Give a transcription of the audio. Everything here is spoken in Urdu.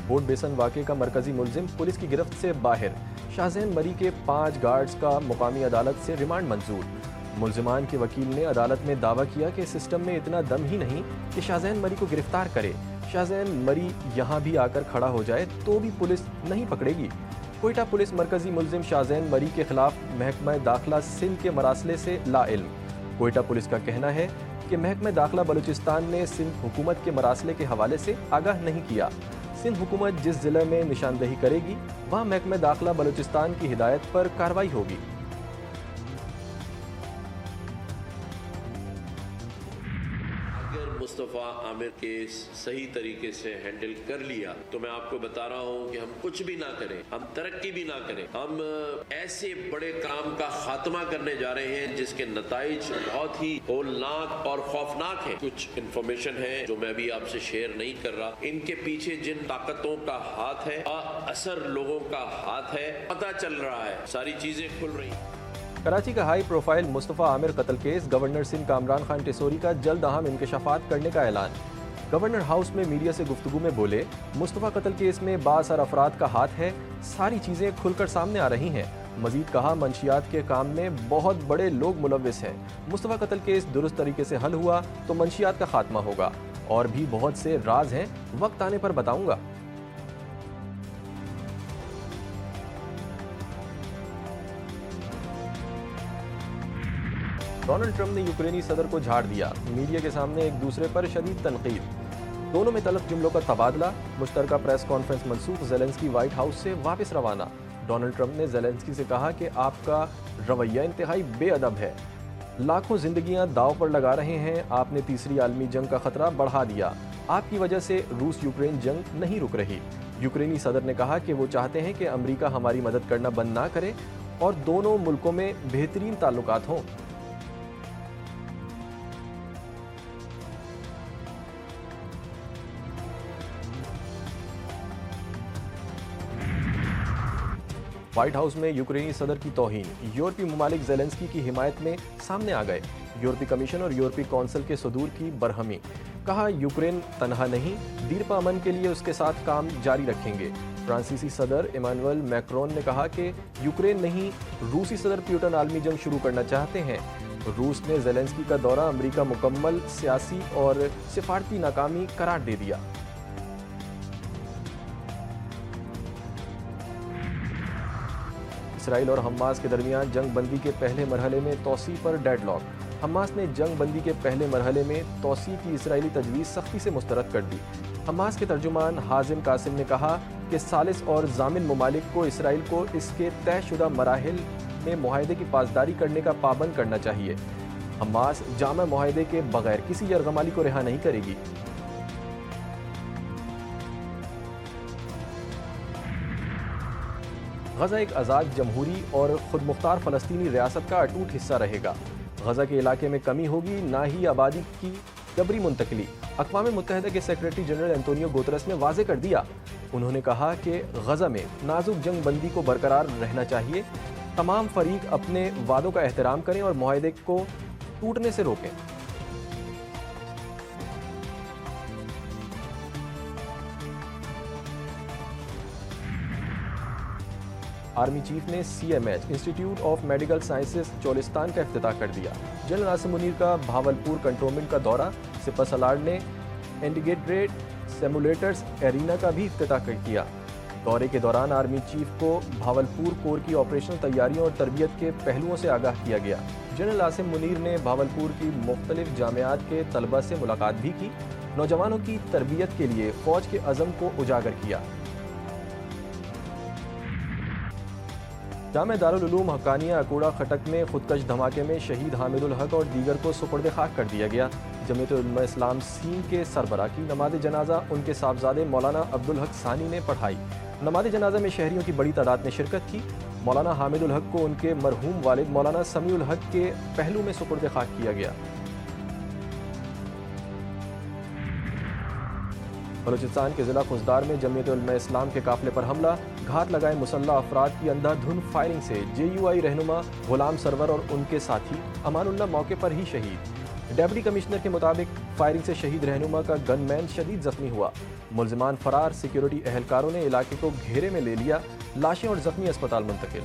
بوٹ بیسن واقعے کا مرکزی ملزم پولیس کی گرفت سے باہر، شاہزین مری کے 5 گارڈز کا مقامی عدالت سے ریمانڈ منظور۔ ملزمان کے وکیل نے عدالت میں دعویٰ کیا کہ سسٹم میں اتنا دم ہی نہیں کہ شاہزین مری کو گرفتار کرے۔ شاہزین مری یہاں بھی آ کر کھڑا ہو جائے تو بھی پولیس نہیں پکڑے گی۔ کوئٹہ پولیس مرکزی ملزم شاہزین مری کے خلاف محکمہ داخلہ سندھ کے مراسلے سے لا علم۔ کوئٹہ پولیس کا کہنا ہے کہ محکمہ داخلہ بلوچستان نے سندھ حکومت کے مراسلے کے حوالے سے آگاہ نہیں کیا۔ سندھ حکومت جس ضلع میں نشاندہی کرے گی وہاں محکمہ داخلہ بلوچستان کی ہدایت پر کارروائی ہوگی۔ مصطفیٰ عامر کیس صحیح طریقے سے ہینڈل کر لیا تو میں آپ کو بتا رہا ہوں کہ ہم کچھ بھی نہ کریں، ہم ترقی بھی نہ کریں، ہم ایسے بڑے کام کا خاتمہ کرنے جا رہے ہیں جس کے نتائج بہت ہی ہولناک اور خوفناک ہیں۔ کچھ انفارمیشن ہے جو میں ابھی آپ سے شیئر نہیں کر رہا، ان کے پیچھے جن طاقتوں کا ہاتھ ہے، اثر لوگوں کا ہاتھ ہے، پتہ چل رہا ہے، ساری چیزیں کھل رہی ہیں۔ کراچی کا ہائی پروفائل مصطفیٰ عامر قتل کیس، گورنر سندھ کامران خان ٹیسوری کا جلد اہم انکشافات کرنے کا اعلان۔ گورنر ہاؤس میں میڈیا سے گفتگو میں بولے، مصطفیٰ قتل کیس میں بااثر افراد کا ہاتھ ہے، ساری چیزیں کھل کر سامنے آ رہی ہیں۔ مزید کہا، منشیات کے کام میں بہت بڑے لوگ ملوث ہیں۔ مصطفیٰ قتل کیس درست طریقے سے حل ہوا تو منشیات کا خاتمہ ہوگا، اور بھی بہت سے راز ہیں، وقت آنے پر بتاؤں گا۔ ڈونلڈ ٹرمپ نے یوکرینی صدر کو جھاڑ دیا، میڈیا کے سامنے ایک دوسرے پر شدید تنقید۔ دونوں میں تلخ جملوں کا تبادلہ، مشترکہ پریس کانفرنس منسوخ، زیلنسکی وائٹ ہاؤس سے واپس روانہ۔ ڈونلڈ ٹرمپ نے زیلنسکی سے کہا کہ آپ کا رویہ انتہائی بے ادب ہے، لاکھوں زندگیاں داؤ پر لگا رہے ہیں، آپ نے تیسری عالمی جنگ کا خطرہ بڑھا دیا، آپ کی وجہ سے روس یوکرین جنگ نہیں رک رہی۔ یوکرینی صدر نے کہا کہ وہ چاہتے ہیں کہ امریکہ ہماری مدد کرنا بند نہ کرے اور دونوں ملکوں میں بہترین تعلقات ہوں۔ وائٹ ہاؤس میں یوکرینی صدر کی توہین، یورپی ممالک زیلنسکی کی حمایت میں سامنے آ گئے، یورپی کمیشن اور یورپی کونسل کے صدور کی برہمی، کہا یوکرین تنہا نہیں، دیرپا امن کے لیے اس کے ساتھ کام جاری رکھیں گے۔ فرانسیسی صدر ایمانوئل میکرون نے کہا کہ یوکرین نہیں، روسی صدر پیوٹن عالمی جنگ شروع کرنا چاہتے ہیں۔ روس نے زیلنسکی کا دورہ امریکہ مکمل سیاسی اور سفارتی ناکامی قرار دے دیا۔ اسرائیل اور حماس کے درمیان جنگ بندی کے پہلے مرحلے میں توسیع پر ڈیڈ لاک۔ حماس نے جنگ بندی کے پہلے مرحلے میں توسیع کی اسرائیلی تجویز سختی سے مسترد کر دی۔ حماس کے ترجمان حازم قاسم نے کہا کہ ثالث اور ضامن ممالک کو اسرائیل کو اس کے طے شدہ مراحل میں معاہدے کی پاسداری کرنے کا پابند کرنا چاہیے۔ حماس جامع معاہدے کے بغیر کسی یرغمالی کو رہا نہیں کرے گی۔ غزہ ایک آزاد جمہوری اور خود مختار فلسطینی ریاست کا اٹوٹ حصہ رہے گا۔ غزہ کے علاقے میں کمی ہوگی، نہ ہی آبادی کی جبری منتقلی۔ اقوام متحدہ کے سیکریٹری جنرل انتونیو گوترس نے واضح کر دیا۔ انہوں نے کہا کہ غزہ میں نازک جنگ بندی کو برقرار رہنا چاہیے، تمام فریق اپنے وعدوں کا احترام کریں اور معاہدے کو ٹوٹنے سے روکیں۔ آرمی چیف نے CMH institute of medical sciences Cholistan کا افتتاح کر دیا۔ جنرل عاصم منیر کا بھاولپور کنٹونمنٹ کا دورہ، سپہ سالار نے انٹیگریٹڈ سیمولیٹرز ایرینا کا بھی افتتاح کیا۔ دورے کے دوران آرمی چیف کو بھاولپور کور کی آپریشنل تیاریوں اور تربیت کے پہلوؤں سے آگاہ کیا گیا۔ جنرل عاصم منیر نے بھاولپور کی مختلف جامعات کے طلبہ سے ملاقات بھی کی، نوجوانوں کی تربیت کے لیے فوج کے عزم کو اجاگر کیا۔ جامعہ دارالعلوم حقانیہ اکوڑا خٹک میں خودکش دھماکے میں شہید حامد الحق اور دیگر کو سپرد خاک کر دیا گیا۔ جمعیت علماء اسلام سین کے سربراہ کی نماز جنازہ ان کے صاحبزادے مولانا عبدالحق ثانی نے پڑھائی۔ نماز جنازہ میں شہریوں کی بڑی تعداد نے شرکت کی۔ مولانا حامد الحق کو ان کے مرحوم والد مولانا سمیع الحق کے پہلو میں سپرد خاک کیا گیا۔ بلوچستان کے ضلع خضدار میں جمعیت علماء اسلام کے قافلے پر حملہ، گھات لگائے مسلح افراد کی اندھا دھند فائرنگ سے JUI رہنما غلام سرور اور ان کے ساتھی امان اللہ موقع پر ہی شہید۔ ڈپٹی کمشنر کے مطابق فائرنگ سے شہید رہنما کا گن مین شدید زخمی ہوا۔ ملزمان فرار، سیکیورٹی اہلکاروں نے علاقے کو گھیرے میں لے لیا، لاشیں اور زخمی اسپتال منتقل۔